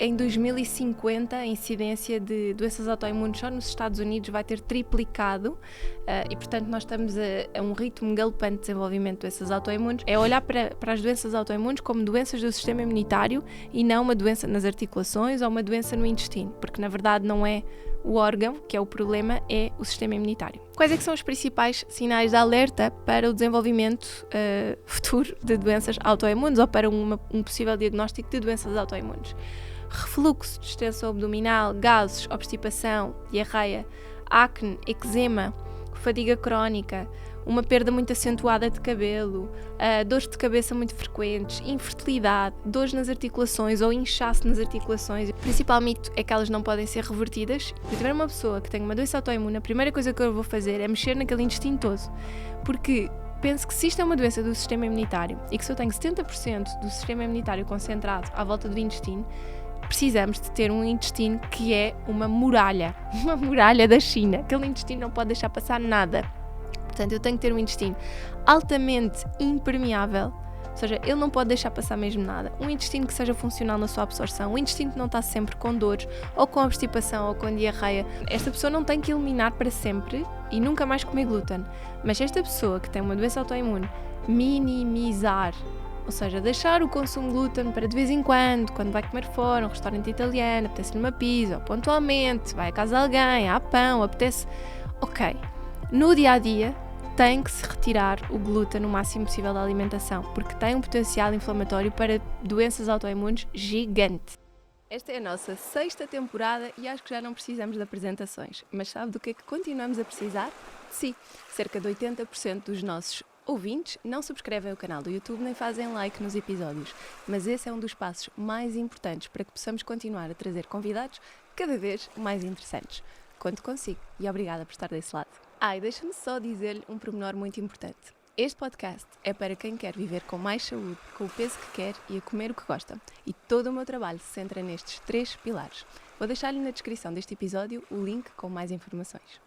em 2050 a incidência de doenças autoimunes só nos Estados Unidos vai ter triplicado e, portanto, nós estamos a um ritmo galopante de desenvolvimento de doenças autoimunes. É olhar para as doenças autoimunes como doenças do sistema imunitário e não uma doença nas articulações ou uma doença no intestino, porque, na verdade, não é o órgão que é o problema, é o sistema imunitário. Quais é que são os principais sinais de alerta para o desenvolvimento futuro de doenças autoimunes ou para um possível diagnóstico de doenças autoimunes? Refluxo, distensão abdominal, gases, obstipação, diarreia, acne, eczema, fadiga crónica, uma perda muito acentuada de cabelo, dores de cabeça muito frequentes, infertilidade, dores nas articulações ou inchaço nas articulações. O principal mito é que elas não podem ser revertidas. Se eu tiver uma pessoa que tem uma doença autoimune, a primeira coisa que eu vou fazer é mexer naquele intestino todo, porque penso que se isto é uma doença do sistema imunitário e que se eu tenho 70% do sistema imunitário concentrado à volta do intestino, precisamos de ter um intestino que é uma muralha da China. Aquele intestino não pode deixar passar nada. Portanto, eu tenho que ter um intestino altamente impermeável, ou seja, ele não pode deixar passar mesmo nada. Um intestino que seja funcional na sua absorção, um intestino que não está sempre com dores, ou com obstipação, ou com diarreia. Esta pessoa não tem que eliminar para sempre e nunca mais comer glúten. Mas esta pessoa que tem uma doença autoimune, minimizar, ou seja, deixar o consumo de glúten para de vez em quando vai comer fora, um restaurante italiano, apetece-lhe uma pizza, ou pontualmente, vai à casa de alguém, há pão, apetece... Ok, no dia-a-dia tem que se retirar o glúten no máximo possível da alimentação, porque tem um potencial inflamatório para doenças autoimunes gigante. Esta é a nossa 6ª temporada e acho que já não precisamos de apresentações, mas sabe do que é que continuamos a precisar? Sim, cerca de 80% dos nossos ouvintes não subscrevem o canal do YouTube nem fazem like nos episódios, mas esse é um dos passos mais importantes para que possamos continuar a trazer convidados cada vez mais interessantes. Conto consigo e obrigada por estar desse lado. E deixa-me só dizer-lhe um pormenor muito importante. Este podcast é para quem quer viver com mais saúde, com o peso que quer e a comer o que gosta. E todo o meu trabalho se centra nestes 3 pilares. Vou deixar-lhe na descrição deste episódio o link com mais informações.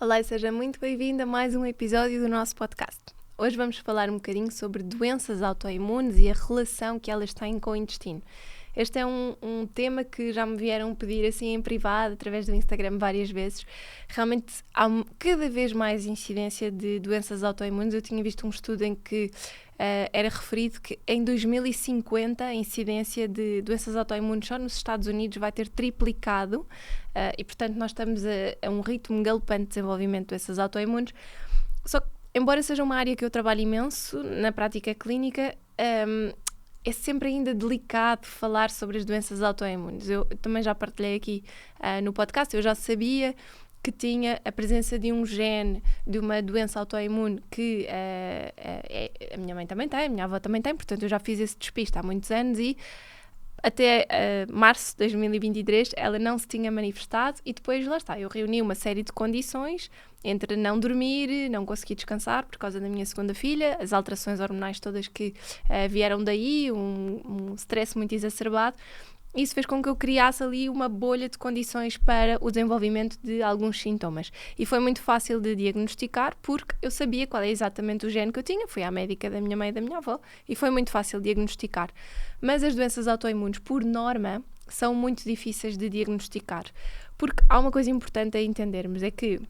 Olá e seja muito bem-vindo a mais um episódio do nosso podcast. Hoje vamos falar um bocadinho sobre doenças autoimunes e a relação que elas têm com o intestino. Este é um tema que já me vieram pedir assim em privado, através do Instagram várias vezes. Realmente há cada vez mais incidência de doenças autoimunes. Eu tinha visto um estudo em que era referido que em 2050 a incidência de doenças autoimunes só nos Estados Unidos vai ter triplicado e, portanto, nós estamos a um ritmo galopante de desenvolvimento de doenças autoimunes. Só que, embora seja uma área que eu trabalho imenso na prática clínica, é sempre ainda delicado falar sobre as doenças autoimunes. Eu também já partilhei aqui no podcast, eu já sabia que tinha a presença de um gene de uma doença autoimune que a minha mãe também tem, a minha avó também tem, portanto eu já fiz esse despiste há muitos anos e até março de 2023 ela não se tinha manifestado e depois, lá está, eu reuni uma série de condições entre não dormir, não conseguir descansar por causa da minha segunda filha, as alterações hormonais todas que vieram daí, um stress muito exacerbado. Isso fez com que eu criasse ali uma bolha de condições para o desenvolvimento de alguns sintomas. E foi muito fácil de diagnosticar porque eu sabia qual é exatamente o gene que eu tinha. Fui à médica da minha mãe e da minha avó e foi muito fácil diagnosticar. Mas as doenças autoimunes, por norma, são muito difíceis de diagnosticar. Porque há uma coisa importante a entendermos, é que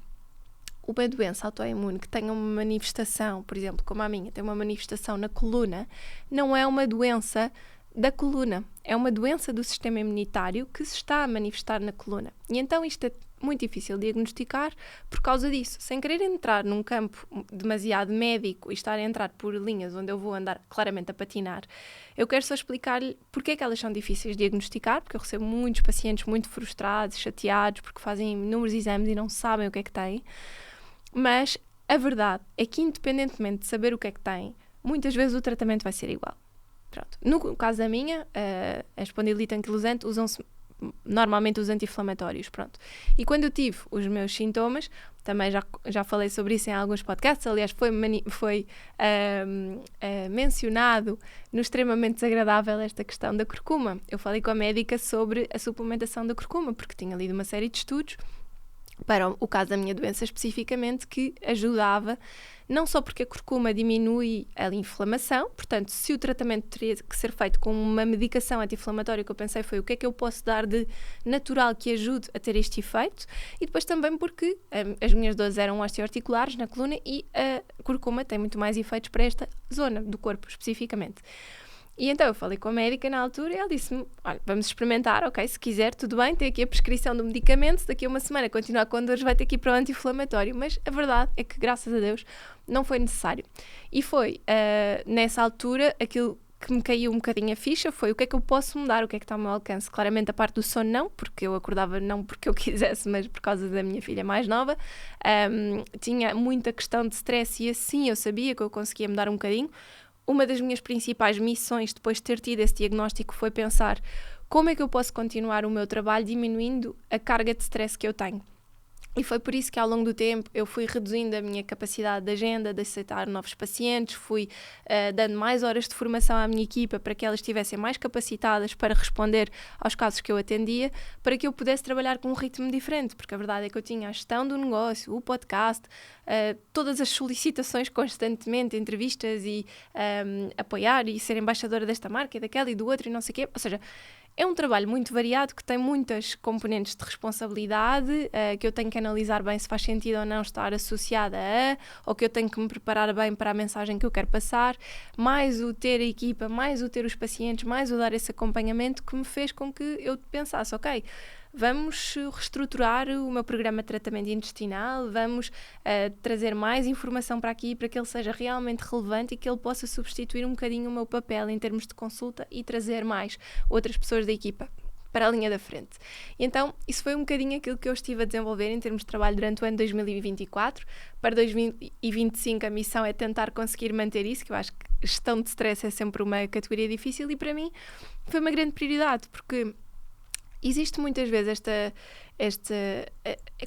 uma doença autoimune que tenha uma manifestação, por exemplo, como a minha, tem uma manifestação na coluna, não é uma doença da coluna, é uma doença do sistema imunitário que se está a manifestar na coluna. E então isto é muito difícil de diagnosticar por causa disso. Sem querer entrar num campo demasiado médico e estar a entrar por linhas onde eu vou andar claramente a patinar, eu quero só explicar-lhe porque é que elas são difíceis de diagnosticar, porque eu recebo muitos pacientes muito frustrados, chateados, porque fazem inúmeros exames e não sabem o que é que têm. Mas a verdade é que, independentemente de saber o que é que têm, muitas vezes o tratamento vai ser igual. Pronto. No caso da minha, a espondilite anquilosante, usam-se normalmente os anti-inflamatórios. Pronto. E quando eu tive os meus sintomas, também já falei sobre isso em alguns podcasts, aliás foi mencionado no extremamente desagradável esta questão da curcuma. Eu falei com a médica sobre a suplementação da curcuma, porque tinha lido uma série de estudos para o caso da minha doença especificamente, que ajudava, não só porque a curcuma diminui a inflamação, portanto, se o tratamento teria que ser feito com uma medicação anti-inflamatória, o que eu pensei foi o que é que eu posso dar de natural que ajude a ter este efeito, e depois também porque as minhas dores eram osteoarticulares na coluna e a curcuma tem muito mais efeitos para esta zona do corpo especificamente. E então eu falei com a médica na altura e ela disse-me, olha, vamos experimentar, ok, se quiser, tudo bem, tem aqui a prescrição do medicamento, daqui a uma semana continuar com dores, vai ter que ir para o anti-inflamatório, mas a verdade é que, graças a Deus, não foi necessário. E foi, nessa altura, aquilo que me caiu um bocadinho a ficha foi o que é que eu posso mudar, o que é que está ao meu alcance. Claramente a parte do sono não, porque eu acordava não porque eu quisesse, mas por causa da minha filha mais nova. Tinha muita questão de stress e assim eu sabia que eu conseguia mudar um bocadinho. Uma das minhas principais missões depois de ter tido esse diagnóstico foi pensar como é que eu posso continuar o meu trabalho diminuindo a carga de stress que eu tenho. E foi por isso que ao longo do tempo eu fui reduzindo a minha capacidade de agenda, de aceitar novos pacientes, fui dando mais horas de formação à minha equipa para que elas estivessem mais capacitadas para responder aos casos que eu atendia, para que eu pudesse trabalhar com um ritmo diferente, porque a verdade é que eu tinha a gestão do negócio, o podcast, todas as solicitações constantemente, entrevistas e apoiar e ser embaixadora desta marca e daquela e do outro e não sei o quê, ou seja, é um trabalho muito variado que tem muitas componentes de responsabilidade, que eu tenho que analisar bem se faz sentido ou não estar associada a, ou que eu tenho que me preparar bem para a mensagem que eu quero passar, mais o ter a equipa, mais o ter os pacientes, mais o dar esse acompanhamento que me fez com que eu pensasse, ok, vamos reestruturar o meu programa de tratamento intestinal, vamos trazer mais informação para aqui para que ele seja realmente relevante e que ele possa substituir um bocadinho o meu papel em termos de consulta e trazer mais outras pessoas da equipa para a linha da frente. E então, isso foi um bocadinho aquilo que eu estive a desenvolver em termos de trabalho durante o ano 2024. Para 2025 a missão é tentar conseguir manter isso, que eu acho que gestão de stress é sempre uma categoria difícil e para mim foi uma grande prioridade, porque existe muitas vezes é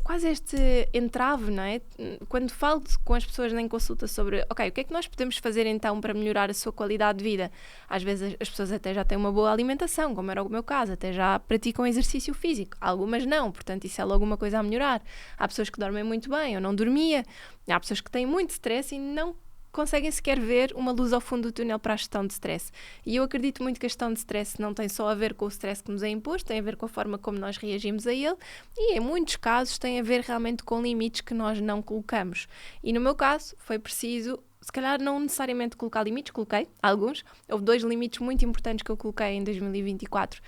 quase este entrave, não é? Quando falo com as pessoas em consulta sobre, ok, o que é que nós podemos fazer então para melhorar a sua qualidade de vida? Às vezes as pessoas até já têm uma boa alimentação, como era o meu caso, até já praticam exercício físico. Algumas não, portanto isso é logo uma coisa a melhorar. Há pessoas que dormem muito bem, eu não dormia. Há pessoas que têm muito stress e não conseguem sequer ver uma luz ao fundo do túnel para a gestão de stress. E eu acredito muito que a gestão de stress não tem só a ver com o stress que nos é imposto, tem a ver com a forma como nós reagimos a ele e, em muitos casos, tem a ver realmente com limites que nós não colocamos. E, no meu caso, foi preciso, se calhar não necessariamente colocar limites, coloquei alguns. Houve 2 limites muito importantes que eu coloquei em 2024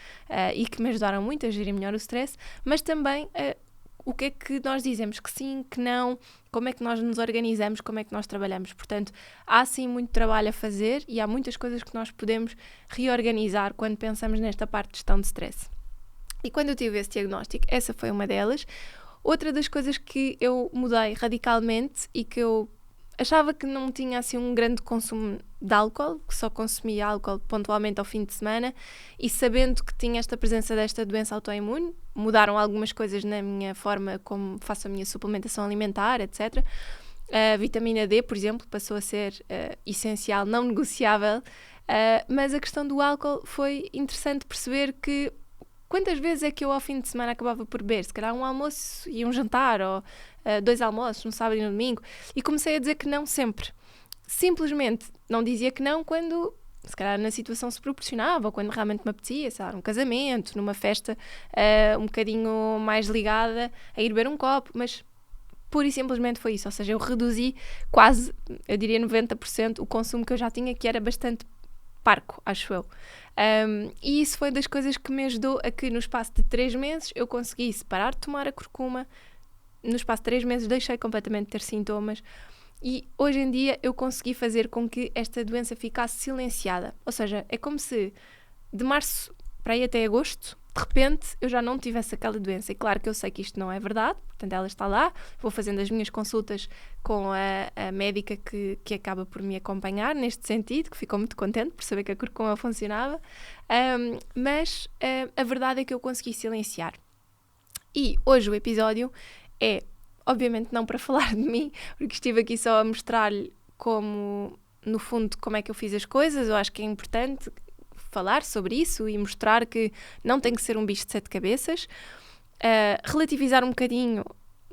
e que me ajudaram muito a gerir melhor o stress, mas também o que é que nós dizemos que sim, que não, como é que nós nos organizamos, como é que nós trabalhamos. Portanto, há sim muito trabalho a fazer e há muitas coisas que nós podemos reorganizar quando pensamos nesta parte de gestão de stress. E quando eu tive esse diagnóstico, essa foi uma delas. Outra das coisas que eu mudei radicalmente e que eu achava que não tinha assim um grande consumo de álcool, que só consumia álcool pontualmente ao fim de semana, e sabendo que tinha esta presença desta doença autoimune, mudaram algumas coisas na minha forma como faço a minha suplementação alimentar, etc. A vitamina D, por exemplo, passou a ser essencial, não negociável, mas a questão do álcool foi interessante perceber que quantas vezes é que eu ao fim de semana acabava por beber? Se calhar um almoço e um jantar, ou 2 almoços, no sábado e no domingo. E comecei a dizer que não sempre. Simplesmente não dizia que não quando, se calhar na situação se proporcionava, ou quando realmente me apetecia, sei lá, num casamento, numa festa um bocadinho mais ligada a ir beber um copo, mas pura e simplesmente foi isso. Ou seja, eu reduzi quase, eu diria 90% o consumo que eu já tinha, que era bastante parco, acho eu. E isso foi das coisas que me ajudou a que no espaço de 3 meses eu conseguisse parar de tomar a curcuma. No espaço de 3 meses deixei completamente de ter sintomas e hoje em dia eu consegui fazer com que esta doença ficasse silenciada. Ou seja, é como se de março para aí até agosto, de repente eu já não tivesse aquela doença. E claro que eu sei que isto não é verdade, portanto ela está lá, vou fazendo as minhas consultas com a médica que acaba por me acompanhar neste sentido, que ficou muito contente por saber que a curcuma funcionava, mas a verdade é que eu consegui silenciar. E hoje o episódio é, obviamente, não para falar de mim, porque estive aqui só a mostrar-lhe como, no fundo, como é que eu fiz as coisas. Eu acho que é importante falar sobre isso e mostrar que não tem que ser um bicho de 7 cabeças, relativizar um bocadinho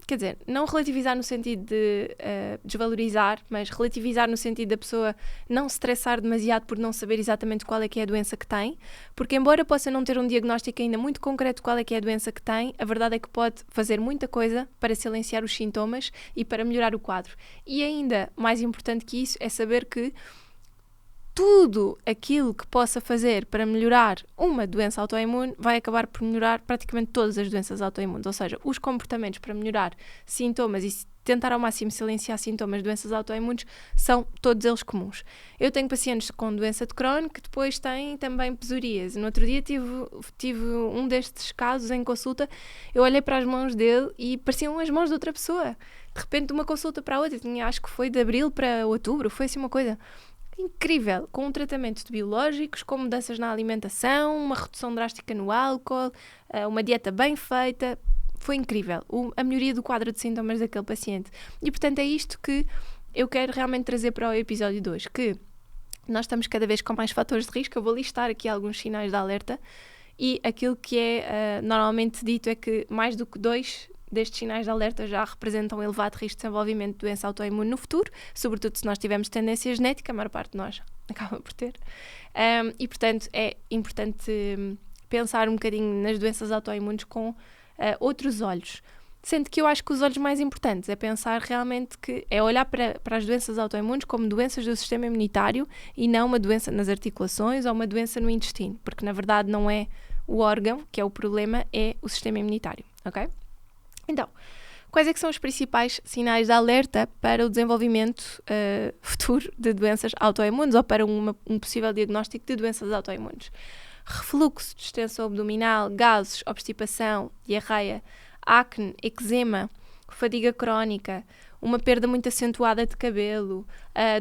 quer dizer, não relativizar no sentido de desvalorizar, mas relativizar no sentido da pessoa não se estressar demasiado por não saber exatamente qual é que é a doença que tem, porque embora possa não ter um diagnóstico ainda muito concreto de qual é que é a doença que tem, a verdade é que pode fazer muita coisa para silenciar os sintomas e para melhorar o quadro. E ainda mais importante que isso é saber que tudo aquilo que possa fazer para melhorar uma doença autoimune vai acabar por melhorar praticamente todas as doenças autoimunes. Ou seja, os comportamentos para melhorar sintomas e tentar ao máximo silenciar sintomas de doenças autoimunes são todos eles comuns. Eu tenho pacientes com doença de Crohn que depois têm também psoríase. No outro dia tive um destes casos em consulta, eu olhei para as mãos dele e pareciam as mãos de outra pessoa. De repente, de uma consulta para a outra, acho que foi de abril para outubro, foi assim uma coisa incrível, com um tratamento de biológicos, com mudanças na alimentação, uma redução drástica no álcool, uma dieta bem feita. Foi incrível a melhoria do quadro de sintomas daquele paciente. E, portanto, é isto que eu quero realmente trazer para o episódio 2, que nós estamos cada vez com mais fatores de risco. Eu vou listar aqui alguns sinais de alerta e aquilo que é normalmente dito é que mais do que 2 destes sinais de alerta já representam um elevado risco de desenvolvimento de doença autoimune no futuro, sobretudo se nós tivermos tendência genética, a maior parte de nós acaba por ter. E, portanto, é importante pensar um bocadinho nas doenças autoimunes com outros olhos. Sendo que eu acho que os olhos mais importantes é pensar realmente que é olhar para as doenças autoimunes como doenças do sistema imunitário e não uma doença nas articulações ou uma doença no intestino, porque na verdade não é o órgão que é o problema, é o sistema imunitário, ok? Então, quais é que são os principais sinais de alerta para o desenvolvimento futuro de doenças autoimunes ou para um possível diagnóstico de doenças autoimunes? Refluxo, distensão abdominal, gases, obstipação, diarreia, acne, eczema, fadiga crónica, uma perda muito acentuada de cabelo,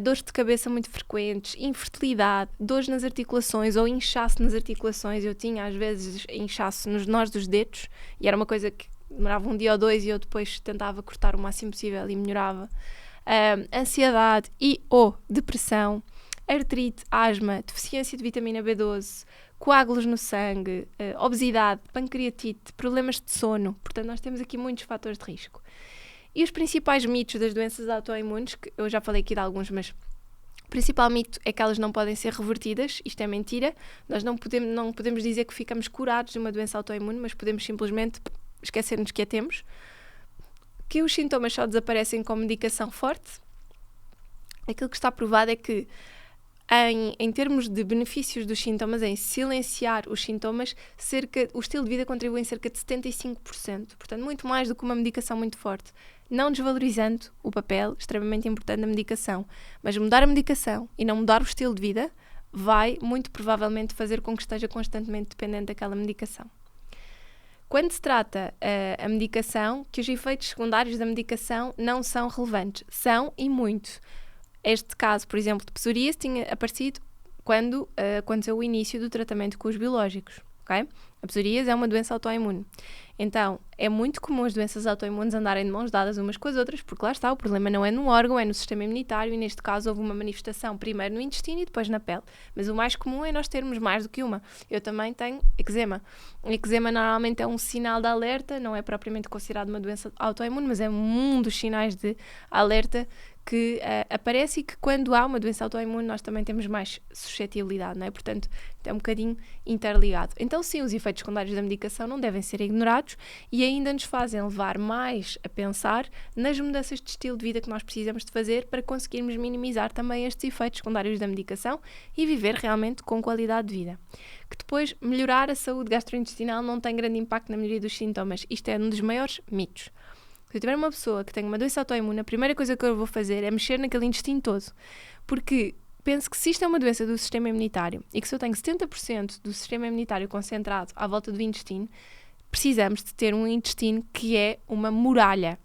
dores de cabeça muito frequentes, infertilidade, dores nas articulações ou inchaço nas articulações. Eu tinha às vezes inchaço nos nós dos dedos e era uma coisa que demorava um dia ou 2 e eu depois tentava cortar o máximo possível e melhorava. Ansiedade e ou depressão, artrite, asma, deficiência de vitamina B12, coágulos no sangue, obesidade, pancreatite, problemas de sono. Portanto, nós temos aqui muitos fatores de risco. E os principais mitos das doenças autoimunes, que eu já falei aqui de alguns, mas o principal mito é que elas não podem ser revertidas. Isto é mentira. Nós não podemos dizer que ficamos curados de uma doença autoimune, mas podemos simplesmente esquecer-nos que a temos, que os sintomas só desaparecem com medicação forte. Aquilo que está provado é que em termos de benefícios dos sintomas, em silenciar os sintomas, o estilo de vida contribui em cerca de 75%, portanto muito mais do que uma medicação muito forte, não desvalorizando o papel extremamente importante da medicação, mas mudar a medicação e não mudar o estilo de vida vai muito provavelmente fazer com que esteja constantemente dependente daquela medicação. Quando se trata a medicação, que os efeitos secundários da medicação não são relevantes. São e muito. Este caso, por exemplo, de psoríase tinha aparecido quando aconteceu o início do tratamento com os biológicos. Okay? A psoríase é uma doença autoimune. Então, é muito comum as doenças autoimunes andarem de mãos dadas umas com as outras, porque lá está, o problema não é no órgão, é no sistema imunitário e neste caso houve uma manifestação primeiro no intestino e depois na pele. Mas o mais comum é nós termos mais do que uma. Eu também tenho eczema. O eczema normalmente é um sinal de alerta, não é propriamente considerado uma doença autoimune, mas é um dos sinais de alerta que aparece e que quando há uma doença autoimune nós também temos mais suscetibilidade, não é? Portanto, é um bocadinho interligado. Então sim, os efeitos secundários da medicação não devem ser ignorados e ainda nos fazem levar mais a pensar nas mudanças de estilo de vida que nós precisamos de fazer para conseguirmos minimizar também estes efeitos secundários da medicação e viver realmente com qualidade de vida. Que depois, melhorar a saúde gastrointestinal não tem grande impacto na melhoria dos sintomas. Isto é um dos maiores mitos. Se eu tiver uma pessoa que tem uma doença autoimune, a primeira coisa que eu vou fazer é mexer naquele intestino todo. Porque penso que se isto é uma doença do sistema imunitário e que se eu tenho 70% do sistema imunitário concentrado à volta do intestino, precisamos de ter um intestino que é uma muralha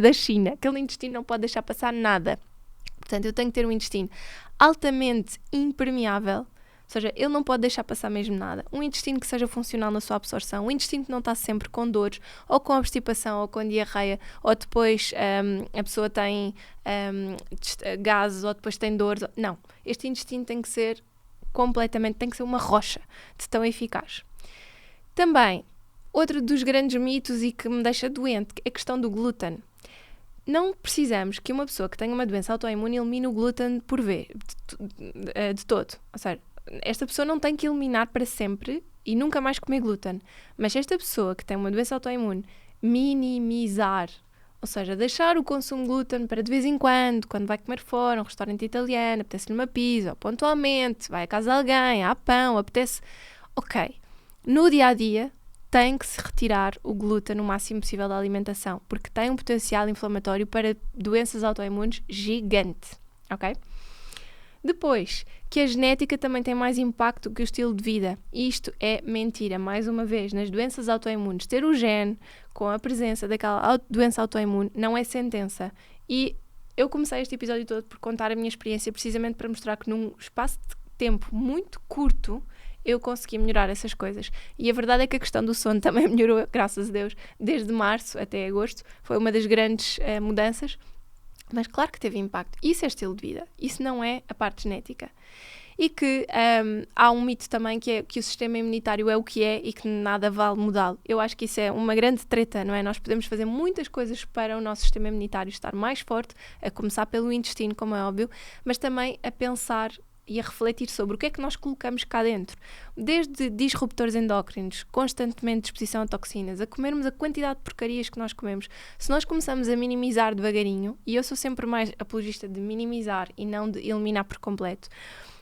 da China. Aquele intestino não pode deixar passar nada. Portanto, eu tenho que ter um intestino altamente impermeável, ou seja, ele não pode deixar passar mesmo nada. Um intestino que seja funcional na sua absorção, um intestino que não está sempre com dores, ou com obstipação, ou com diarreia, ou depois a pessoa tem gases, ou depois tem dores. Não, este intestino tem que ser completamente, tem que ser uma rocha de tão eficaz. Também, Outro dos grandes mitos e que me deixa doente é a questão do glúten. Não precisamos que uma pessoa que tenha uma doença autoimune elimine o glúten por vez, de todo. Ou seja, esta pessoa não tem que eliminar para sempre e nunca mais comer glúten. Mas esta pessoa que tem uma doença autoimune, minimizar, ou seja, deixar o consumo de glúten para de vez em quando vai comer fora, um restaurante italiano, apetece-lhe uma pizza, ou pontualmente, vai à casa de alguém, há pão, apetece... Ok, no dia-a-dia tem que se retirar o glúten no máximo possível da alimentação, porque tem um potencial inflamatório para doenças autoimunes gigante, ok? Depois, que a genética também tem mais impacto que o estilo de vida. Isto é mentira. Mais uma vez, nas doenças autoimunes, ter o gene com a presença daquela doença autoimune não é sentença. E eu comecei este episódio todo por contar a minha experiência precisamente para mostrar que num espaço de tempo muito curto eu consegui melhorar essas coisas. E a verdade é que a questão do sono também melhorou, graças a Deus, desde março até agosto. Foi uma das grandes mudanças. Mas claro que teve impacto. Isso é estilo de vida. Isso não é a parte genética. E que há um mito também que é que o sistema imunitário é o que é e que nada vale mudá-lo. Eu acho que isso é uma grande treta, não é? Nós podemos fazer muitas coisas para o nosso sistema imunitário estar mais forte, a começar pelo intestino, como é óbvio, mas também a pensar e a refletir sobre o que é que nós colocamos cá dentro. Desde disruptores endócrinos, constantemente exposição a toxinas, a comermos a quantidade de porcarias que nós comemos. Se nós começamos a minimizar devagarinho, e eu sou sempre mais apologista de minimizar e não de eliminar por completo,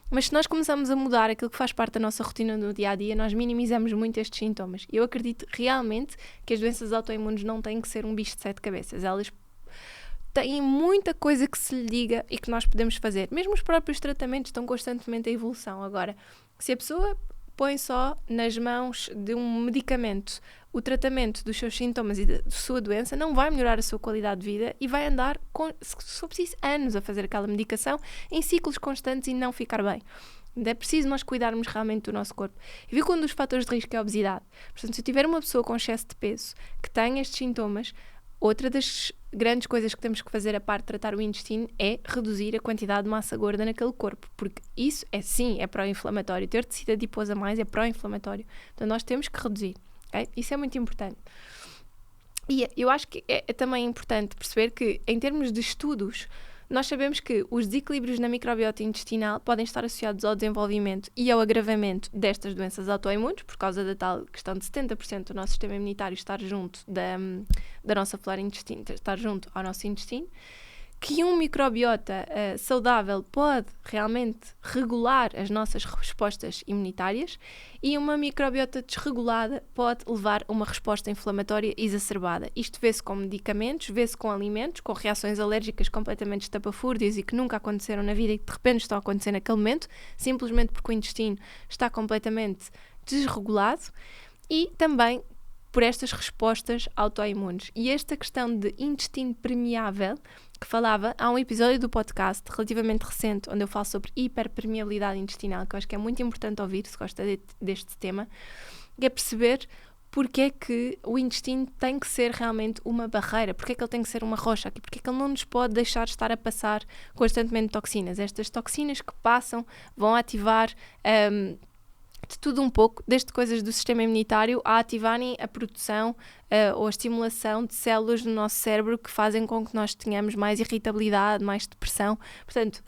mas se nós começamos a mudar aquilo que faz parte da nossa rotina no dia-a-dia, nós minimizamos muito estes sintomas. Eu acredito realmente que as doenças autoimunes não têm que ser um bicho de 7 cabeças. Elas têm muita coisa que se lhe diga e que nós podemos fazer. Mesmo os próprios tratamentos estão constantemente em evolução. Agora, se a pessoa põe só nas mãos de um medicamento o tratamento dos seus sintomas e da sua doença, não vai melhorar a sua qualidade de vida e vai andar, se for preciso, anos a fazer aquela medicação em ciclos constantes e não ficar bem. É preciso nós cuidarmos realmente do nosso corpo. E viu que um dos fatores de risco é a obesidade. Portanto, se eu tiver uma pessoa com excesso de peso que tem estes sintomas, outra das grandes coisas que temos que fazer a parte de tratar o intestino é reduzir a quantidade de massa gorda naquele corpo, porque isso é sim, é pró-inflamatório. Ter tecido adiposo a mais é pró-inflamatório. Então nós temos que reduzir, okay? Isso é muito importante. E eu acho que é também importante perceber que, em termos de estudos, nós sabemos que os desequilíbrios na microbiota intestinal podem estar associados ao desenvolvimento e ao agravamento destas doenças autoimunes, por causa da tal questão de 70% do nosso sistema imunitário estar junto da nossa flora intestina, estar junto ao nosso intestino, que um microbiota saudável pode realmente regular as nossas respostas imunitárias e uma microbiota desregulada pode levar a uma resposta inflamatória exacerbada. Isto vê-se com medicamentos, vê-se com alimentos, com reações alérgicas completamente estapafúrdias e que nunca aconteceram na vida e que de repente estão a acontecer naquele momento, simplesmente porque o intestino está completamente desregulado, e também por estas respostas autoimunes. E esta questão de intestino permeável, que falava, há um episódio do podcast relativamente recente, onde eu falo sobre hiperpermeabilidade intestinal, que eu acho que é muito importante ouvir, se gosta deste tema, que é perceber porque é que o intestino tem que ser realmente uma barreira, porque é que ele tem que ser uma rocha aqui, porque é que ele não nos pode deixar estar a passar constantemente toxinas. Estas toxinas que passam vão ativar de tudo um pouco, desde coisas do sistema imunitário a ativarem a produção ou a estimulação de células no nosso cérebro que fazem com que nós tenhamos mais irritabilidade, mais depressão. Portanto,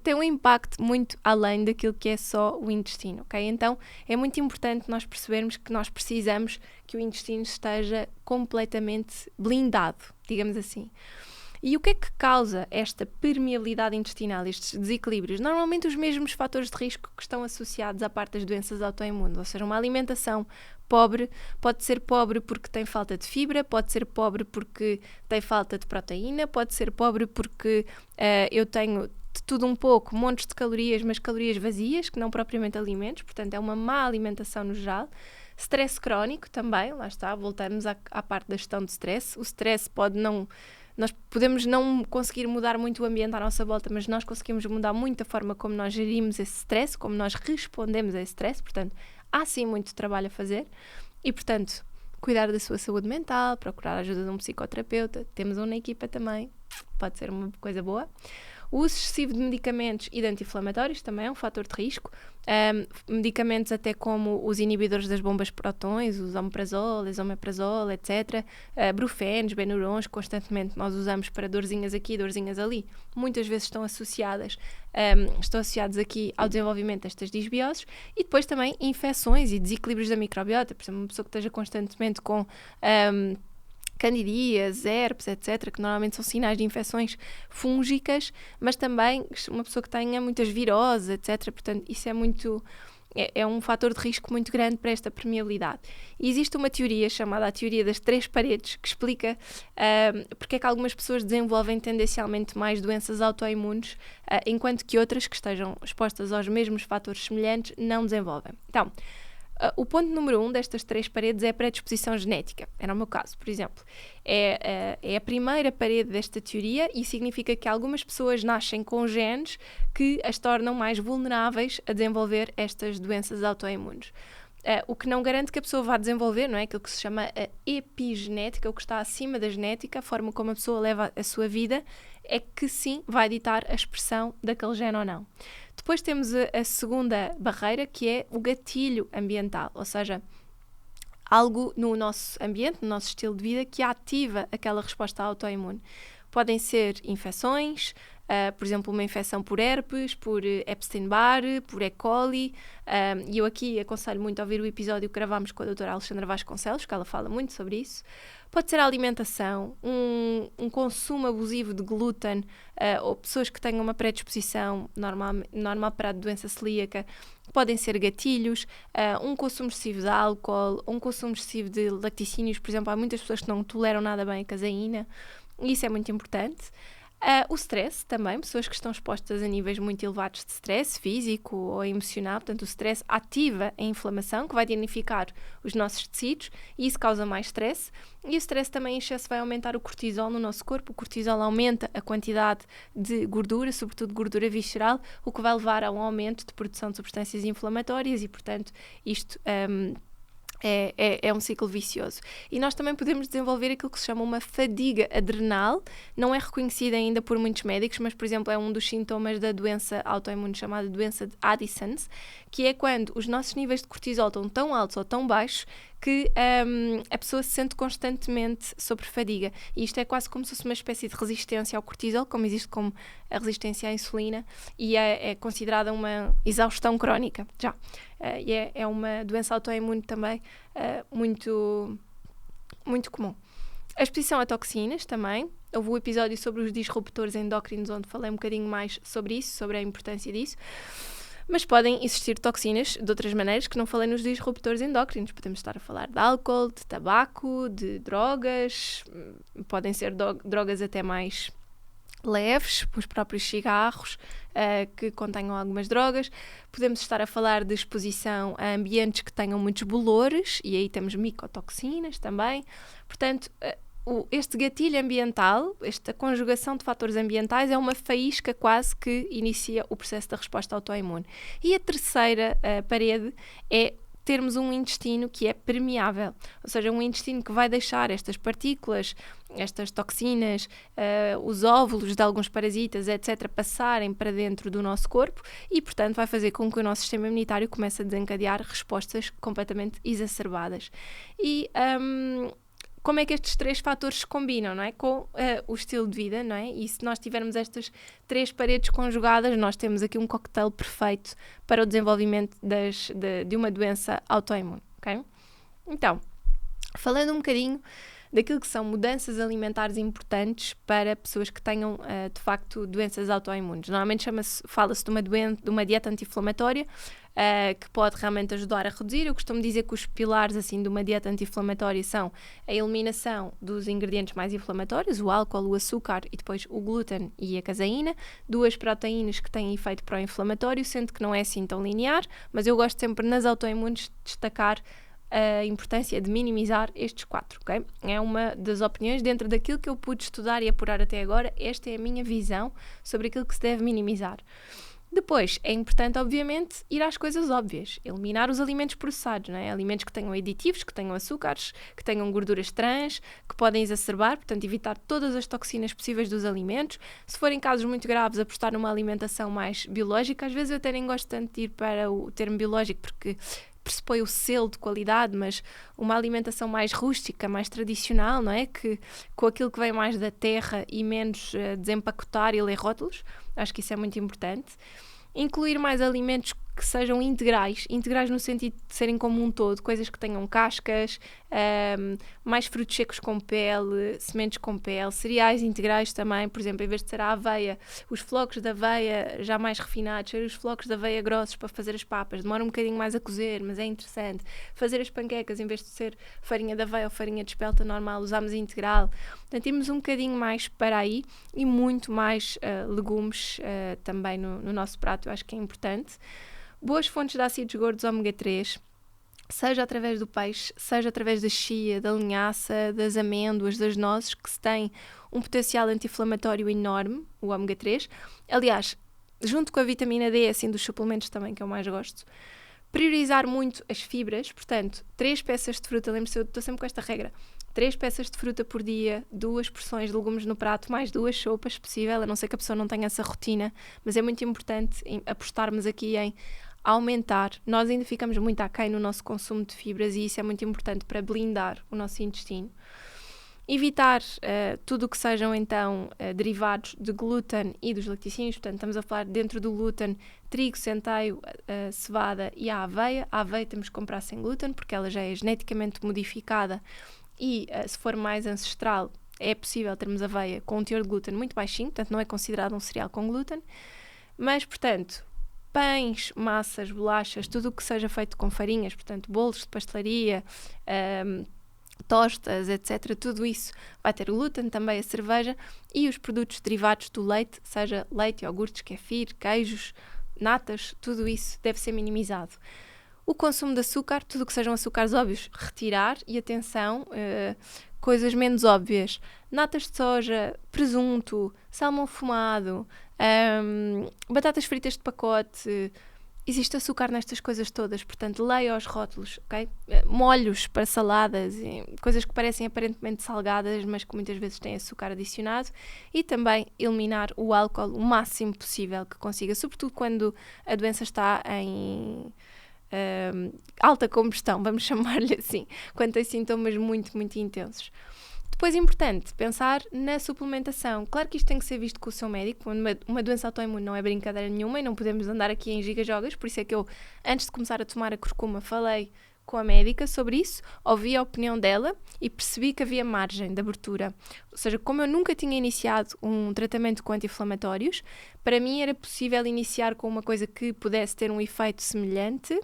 tem um impacto muito além daquilo que é só o intestino, ok? Então, é muito importante nós percebermos que nós precisamos que o intestino esteja completamente blindado, digamos assim. E o que é que causa esta permeabilidade intestinal, estes desequilíbrios? Normalmente os mesmos fatores de risco que estão associados à parte das doenças autoimunes, ou seja, uma alimentação pobre, pode ser pobre porque tem falta de fibra, pode ser pobre porque tem falta de proteína, pode ser pobre porque eu tenho de tudo um pouco, montes de calorias, mas calorias vazias, que não propriamente alimentos, portanto é uma má alimentação no geral. Stress crónico também, lá está, voltamos à parte da gestão de stress. O stress pode não... Nós podemos não conseguir mudar muito o ambiente à nossa volta, mas nós conseguimos mudar muito a forma como nós gerimos esse stress, como nós respondemos a esse stress. Portanto, há sim muito trabalho a fazer e, portanto, cuidar da sua saúde mental, procurar a ajuda de um psicoterapeuta. Temos um na equipa também, pode ser uma coisa boa. O uso excessivo de medicamentos e de anti-inflamatórios também é um fator de risco. Medicamentos até como os inibidores das bombas de prótons, os omeprazol, esomeprazol, etc. Brufenos, benurons, constantemente nós usamos para dorzinhas aqui, dorzinhas ali. Muitas vezes estão associados aqui ao desenvolvimento destas disbioses. E depois também infecções e desequilíbrios da microbiota. Por exemplo, uma pessoa que esteja constantemente com candidíase, herpes, etc., que normalmente são sinais de infecções fúngicas, mas também uma pessoa que tenha muitas viroses, etc. Portanto, isso é um fator de risco muito grande para esta permeabilidade. E existe uma teoria chamada a teoria das 3 paredes, que explica porque é que algumas pessoas desenvolvem tendencialmente mais doenças autoimunes, enquanto que outras que estejam expostas aos mesmos fatores semelhantes não desenvolvem. Então, o ponto número 1 destas 3 paredes é a predisposição genética. Era o meu caso, por exemplo. É a primeira parede desta teoria e significa que algumas pessoas nascem com genes que as tornam mais vulneráveis a desenvolver estas doenças autoimunes. O que não garante que a pessoa vá desenvolver, não é? Aquilo que se chama a epigenética, o que está acima da genética, a forma como a pessoa leva a sua vida, é que sim vai ditar a expressão daquele gene ou não. Depois temos a segunda barreira, que é o gatilho ambiental, ou seja, algo no nosso ambiente, no nosso estilo de vida, que ativa aquela resposta autoimune. Podem ser infecções, por exemplo, uma infecção por herpes, por Epstein-Barr, por E. coli, e eu aqui aconselho muito a ouvir o episódio que gravámos com a doutora Alexandra Vasconcelos, que ela fala muito sobre isso. Pode ser a alimentação, um consumo abusivo de glúten, ou pessoas que tenham uma predisposição normal para a doença celíaca, podem ser gatilhos, um consumo excessivo de álcool, um consumo excessivo de laticínios. Por exemplo, há muitas pessoas que não toleram nada bem a caseína, e isso é muito importante. O stress também, pessoas que estão expostas a níveis muito elevados de stress físico ou emocional. Portanto, o stress ativa a inflamação, que vai danificar os nossos tecidos, e isso causa mais stress. E o stress também em excesso vai aumentar o cortisol no nosso corpo. O cortisol aumenta a quantidade de gordura, sobretudo gordura visceral, o que vai levar a um aumento de produção de substâncias inflamatórias e, portanto, isto é um ciclo vicioso. E nós também podemos desenvolver aquilo que se chama uma fadiga adrenal. Não é reconhecida ainda por muitos médicos, mas, por exemplo, é um dos sintomas da doença autoimune chamada doença de Addison's, que é quando os nossos níveis de cortisol estão tão altos ou tão baixos que a pessoa se sente constantemente sob fadiga. E isto é quase como se fosse uma espécie de resistência ao cortisol, como existe como a resistência à insulina, e é considerada uma exaustão crónica, já. E é uma doença autoimune também muito, muito comum. A exposição a toxinas também. Houve um episódio sobre os disruptores endócrinos, onde falei um bocadinho mais sobre isso, sobre a importância disso. Mas podem existir toxinas de outras maneiras que não falei nos disruptores endócrinos. Podemos estar a falar de álcool, de tabaco, de drogas, podem ser drogas até mais leves, os próprios cigarros, que contenham algumas drogas. Podemos estar a falar de exposição a ambientes que tenham muitos bolores, e aí temos micotoxinas também. Portanto, este gatilho ambiental, esta conjugação de fatores ambientais, é uma faísca quase que inicia o processo da resposta autoimune. E a terceira parede é termos um intestino que é permeável, ou seja, um intestino que vai deixar estas partículas, estas toxinas, os óvulos de alguns parasitas, etc., passarem para dentro do nosso corpo e, portanto, vai fazer com que o nosso sistema imunitário comece a desencadear respostas completamente exacerbadas. E como é que estes 3 fatores se combinam, não é? Com o estilo de vida, não é? E se nós tivermos estas 3 paredes conjugadas, nós temos aqui um cocktail perfeito para o desenvolvimento de uma doença autoimune, ok? Então, falando um bocadinho daquilo que são mudanças alimentares importantes para pessoas que tenham, de facto, doenças autoimunes. Normalmente fala-se de uma dieta anti-inflamatória, que pode realmente ajudar a reduzir. Eu costumo dizer que os pilares assim, de uma dieta anti-inflamatória são a eliminação dos ingredientes mais inflamatórios, o álcool, o açúcar e depois o glúten e a caseína, 2 proteínas que têm efeito pró-inflamatório, sendo que não é assim tão linear, mas eu gosto sempre nas autoimunes de destacar a importância de minimizar estes 4, ok? É uma das opiniões dentro daquilo que eu pude estudar e apurar até agora. Esta é a minha visão sobre aquilo que se deve minimizar. Depois, é importante, obviamente, ir às coisas óbvias. Eliminar os alimentos processados, não é? Alimentos que tenham aditivos, que tenham açúcares, que tenham gorduras trans, que podem exacerbar, portanto, evitar todas as toxinas possíveis dos alimentos. Se forem casos muito graves, apostar numa alimentação mais biológica. Às vezes eu até nem gosto tanto de ir para o termo biológico, porque pressupõe o selo de qualidade, mas uma alimentação mais rústica, mais tradicional, não é? Que, com aquilo que vem mais da terra e menos desempacotar e ler rótulos. Acho que isso é muito importante. Incluir mais alimentos que sejam integrais no sentido de serem como um todo, coisas que tenham cascas, mais frutos secos com pele, sementes com pele, cereais integrais também, por exemplo, em vez de ser a aveia, os flocos de aveia já mais refinados, ser os flocos de aveia grossos para fazer as papas, demora um bocadinho mais a cozer, mas é interessante. Fazer as panquecas, em vez de ser farinha de aveia ou farinha de espelta normal, usamos integral. Portanto, temos um bocadinho mais para aí e muito mais legumes também no nosso prato, eu acho que é importante. Boas fontes de ácidos gordos ômega 3, seja através do peixe, seja através da chia, da linhaça, das amêndoas, das nozes, que se tem um potencial anti-inflamatório enorme, o ômega 3. Aliás, junto com a vitamina D, assim dos suplementos também, que eu mais gosto. Priorizar muito as fibras, portanto, 3 peças de fruta, lembre-se, eu estou sempre com esta regra, 3 peças de fruta por dia, 2 porções de legumes no prato, mais 2 sopas, se possível, a não ser que a pessoa não tenha essa rotina, mas é muito importante apostarmos aqui em aumentar. Nós ainda ficamos muito aquém no nosso consumo de fibras e isso é muito importante para blindar o nosso intestino. Evitar tudo o que sejam, então, derivados de glúten e dos laticínios, portanto, estamos a falar dentro do glúten, trigo, centeio, cevada e a aveia. A aveia temos que comprar sem glúten, porque ela já é geneticamente modificada e, se for mais ancestral, é possível termos aveia com um teor de glúten muito baixinho, portanto, não é considerado um cereal com glúten. Mas, portanto, pães, massas, bolachas, tudo o que seja feito com farinhas, portanto, bolos de pastelaria, tostas, etc. Tudo isso vai ter glúten, também a cerveja e os produtos derivados do leite, seja leite, iogurtes, kefir, queijos, natas, tudo isso deve ser minimizado. O consumo de açúcar, tudo o que sejam açúcares óbvios, retirar e atenção, coisas menos óbvias, natas de soja, presunto, salmão fumado, batatas fritas de pacote, existe açúcar nestas coisas todas, portanto leia os rótulos, ok? Molhos para saladas, coisas que parecem aparentemente salgadas, mas que muitas vezes têm açúcar adicionado, e também eliminar o álcool o máximo possível que consiga, sobretudo quando a doença está em alta combustão, vamos chamar-lhe assim, quando tem sintomas muito, muito intensos. Depois é importante pensar na suplementação. Claro que isto tem que ser visto com o seu médico. Uma doença autoimune não é brincadeira nenhuma e não podemos andar aqui em gigajogas, por isso é que eu, antes de começar a tomar a curcuma, falei com a médica sobre isso, ouvi a opinião dela e percebi que havia margem de abertura. Ou seja, como eu nunca tinha iniciado um tratamento com anti-inflamatórios, para mim era possível iniciar com uma coisa que pudesse ter um efeito semelhante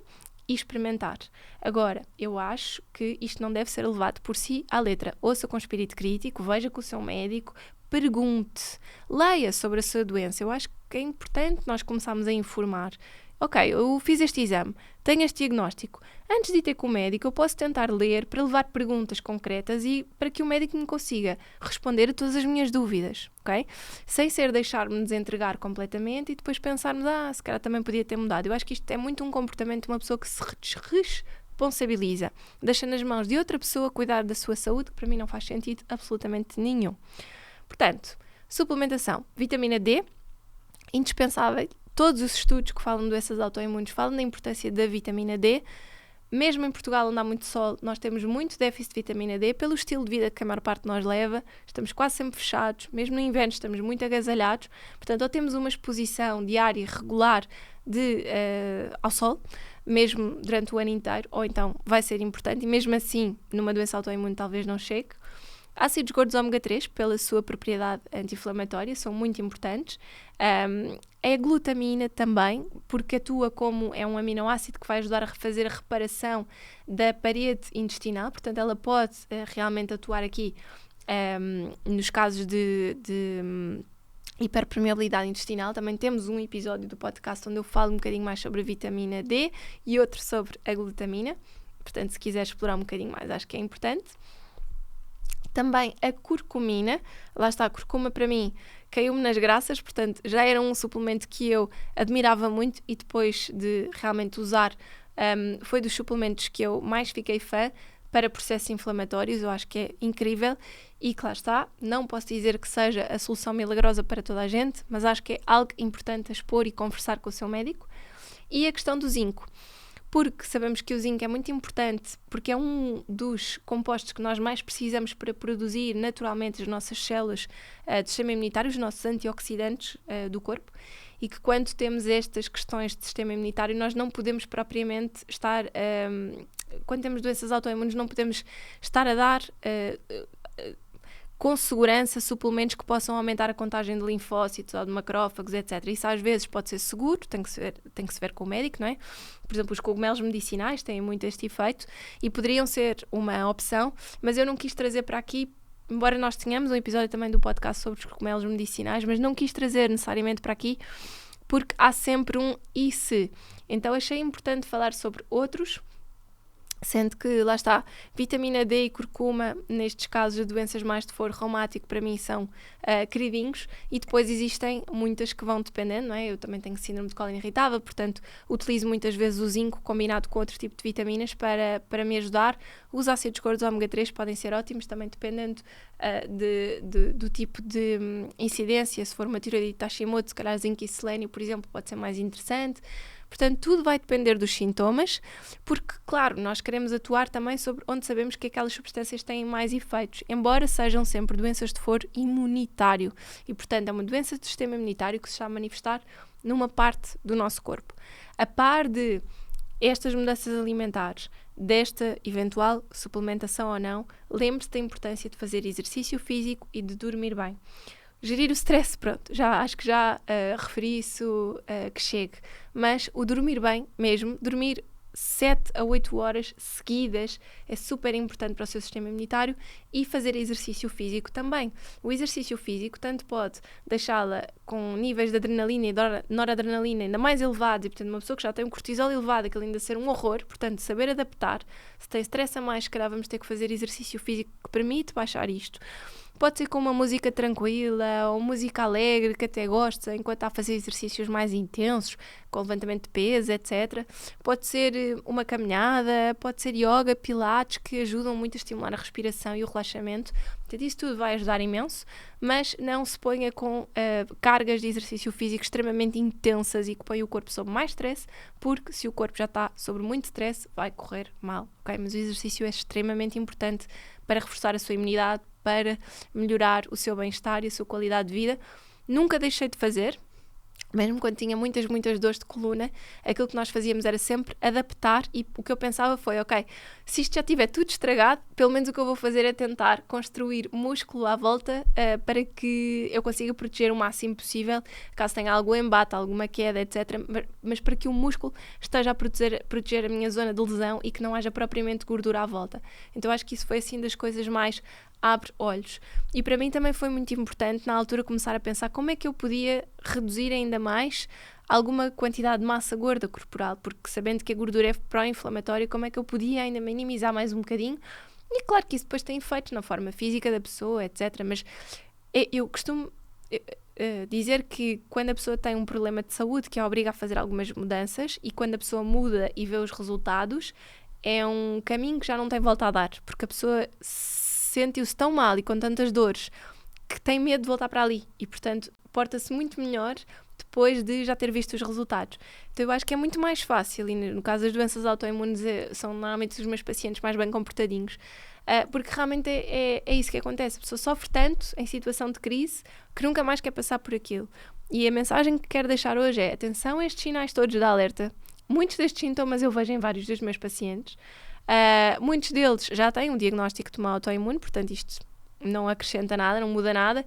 e experimentar. Agora, eu acho que isto não deve ser levado por si à letra. Ouça com espírito crítico, veja com o seu médico, pergunte, leia sobre a sua doença. Eu acho que é importante nós começarmos a informar. Ok, eu fiz este exame, tenho este diagnóstico. Antes de ir ter com o médico, eu posso tentar ler para levar perguntas concretas e para que o médico me consiga responder a todas as minhas dúvidas, ok? Sem ser deixar-me desentregar completamente e depois pensarmos, se calhar também podia ter mudado. Eu acho que isto é muito um comportamento de uma pessoa que se responsabiliza, deixa nas mãos de outra pessoa cuidar da sua saúde, que para mim não faz sentido absolutamente nenhum. Portanto, suplementação, vitamina D, indispensável. Todos os estudos que falam de doenças autoimunes falam da importância da vitamina D. Mesmo em Portugal, onde há muito sol, nós temos muito déficit de vitamina D pelo estilo de vida que a maior parte de nós leva. Estamos quase sempre fechados. Mesmo no inverno estamos muito agasalhados. Portanto, ou temos uma exposição diária regular ao sol, mesmo durante o ano inteiro, ou então vai ser importante. E mesmo assim, numa doença autoimune talvez não chegue. Ácidos gordos ômega 3, pela sua propriedade anti-inflamatória, são muito importantes. É a glutamina também, porque atua como é um aminoácido que vai ajudar a fazer a reparação da parede intestinal, portanto ela pode realmente atuar aqui nos casos de hiperpermeabilidade intestinal. Também temos um episódio do podcast onde eu falo um bocadinho mais sobre a vitamina D e outro sobre a glutamina, portanto se quiser explorar um bocadinho mais acho que é importante. Também a curcumina, lá está, a curcuma para mim caiu-me nas graças, portanto já era um suplemento que eu admirava muito e depois de realmente usar foi dos suplementos que eu mais fiquei fã para processos inflamatórios. Eu acho que é incrível e que lá está, não posso dizer que seja a solução milagrosa para toda a gente, mas acho que é algo importante a expor e conversar com o seu médico. E a questão do zinco, porque sabemos que o zinco é muito importante, porque é um dos compostos que nós mais precisamos para produzir naturalmente as nossas células do sistema imunitário, os nossos antioxidantes do corpo, e que quando temos estas questões de sistema imunitário nós não podemos propriamente estar, quando temos doenças autoimunes, não podemos estar a dar com segurança suplementos que possam aumentar a contagem de linfócitos ou de macrófagos, etc. Isso às vezes pode ser seguro, tem que se ver com o médico, não é? Por exemplo, os cogumelos medicinais têm muito este efeito e poderiam ser uma opção, mas eu não quis trazer para aqui, embora nós tenhamos um episódio também do podcast sobre os cogumelos medicinais, mas não quis trazer necessariamente para aqui, porque há sempre um e se. Então achei importante falar sobre outros, sendo que, lá está, vitamina D e curcuma, nestes casos de doenças mais de foro reumático, para mim são queridinhos, e depois existem muitas que vão dependendo, não é? Eu também tenho síndrome de cólon irritável, portanto, utilizo muitas vezes o zinco combinado com outro tipo de vitaminas para me ajudar. Os ácidos gordos ômega 3 podem ser ótimos, também dependendo do tipo de incidência. Se for uma tiroidite Hashimoto, se calhar zinco e selênio, por exemplo, pode ser mais interessante. Portanto, tudo vai depender dos sintomas, porque, claro, nós queremos atuar também sobre onde sabemos que aquelas substâncias têm mais efeitos, embora sejam sempre doenças de foro imunitário. E, portanto, é uma doença do sistema imunitário que se está a manifestar numa parte do nosso corpo. A par de estas mudanças alimentares, desta eventual suplementação ou não, lembre-se da importância de fazer exercício físico e de dormir bem. Gerir o stress, pronto, acho que já referi isso que chegue, mas o dormir bem mesmo, dormir 7 a 8 horas seguidas é super importante para o seu sistema imunitário, e fazer exercício físico também. O exercício físico tanto pode deixá-la com níveis de adrenalina e de noradrenalina ainda mais elevados, e portanto uma pessoa que já tem um cortisol elevado, aquilo ainda ser um horror, portanto saber adaptar. Se tem stress a mais, se calhar vamos ter que fazer exercício físico que permite baixar isto. Pode ser com uma música tranquila ou música alegre que até gosta enquanto está a fazer exercícios mais intensos, com levantamento de peso, etc. Pode ser uma caminhada, pode ser yoga, pilates, que ajudam muito a estimular a respiração e o relaxamento. Portanto, isso tudo vai ajudar imenso, mas não se ponha com cargas de exercício físico extremamente intensas e que põe o corpo sob mais stress, porque se o corpo já está sob muito stress, vai correr mal, ok? Mas o exercício é extremamente importante para reforçar a sua imunidade, para melhorar o seu bem-estar e a sua qualidade de vida. Nunca deixei de fazer, mesmo quando tinha muitas dores de coluna, aquilo que nós fazíamos era sempre adaptar, e o que eu pensava foi, ok, se isto já estiver tudo estragado, pelo menos o que eu vou fazer é tentar construir músculo à volta para que eu consiga proteger o máximo possível, caso tenha algum embate, alguma queda, etc. Mas para que o músculo esteja a proteger a minha zona de lesão e que não haja propriamente gordura à volta. Então acho que isso foi assim das coisas mais abre olhos. E para mim também foi muito importante na altura começar a pensar como é que eu podia reduzir ainda mais alguma quantidade de massa gorda corporal, porque sabendo que a gordura é pró-inflamatória, como é que eu podia ainda minimizar mais um bocadinho? E claro que isso depois tem efeitos na forma física da pessoa, etc. Mas eu costumo dizer que quando a pessoa tem um problema de saúde que a obriga a fazer algumas mudanças, e quando a pessoa muda e vê os resultados, é um caminho que já não tem volta a dar, porque a pessoa sentiu-se tão mal e com tantas dores que tem medo de voltar para ali e, portanto, porta-se muito melhor depois de já ter visto os resultados. Então eu acho que é muito mais fácil, e no caso das doenças autoimunes são normalmente os meus pacientes mais bem comportadinhos, porque realmente é isso que acontece. A pessoa sofre tanto em situação de crise que nunca mais quer passar por aquilo. E a mensagem que quero deixar hoje é: atenção a estes sinais todos de alerta. Muitos destes sintomas eu vejo em vários dos meus pacientes. Muitos deles já têm um diagnóstico de uma autoimune, portanto isto não acrescenta nada, não muda nada.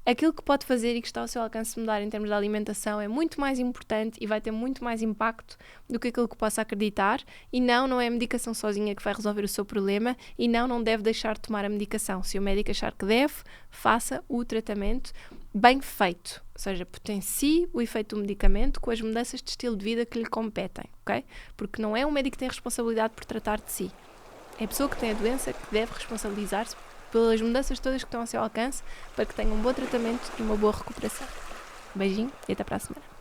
Aquilo que pode fazer e que está ao seu alcance mudar em termos de alimentação é muito mais importante e vai ter muito mais impacto do que aquilo que possa acreditar. E não é a medicação sozinha que vai resolver o seu problema, e não deve deixar de tomar a medicação. Se o médico achar que deve, faça o tratamento bem feito, ou seja, potencie o efeito do medicamento com as mudanças de estilo de vida que lhe competem, ok? Porque não é o médico que tem responsabilidade por tratar de si, é a pessoa que tem a doença que deve responsabilizar-se pelas mudanças todas que estão ao seu alcance, para que tenham um bom tratamento e uma boa recuperação. Beijinho e até para a semana.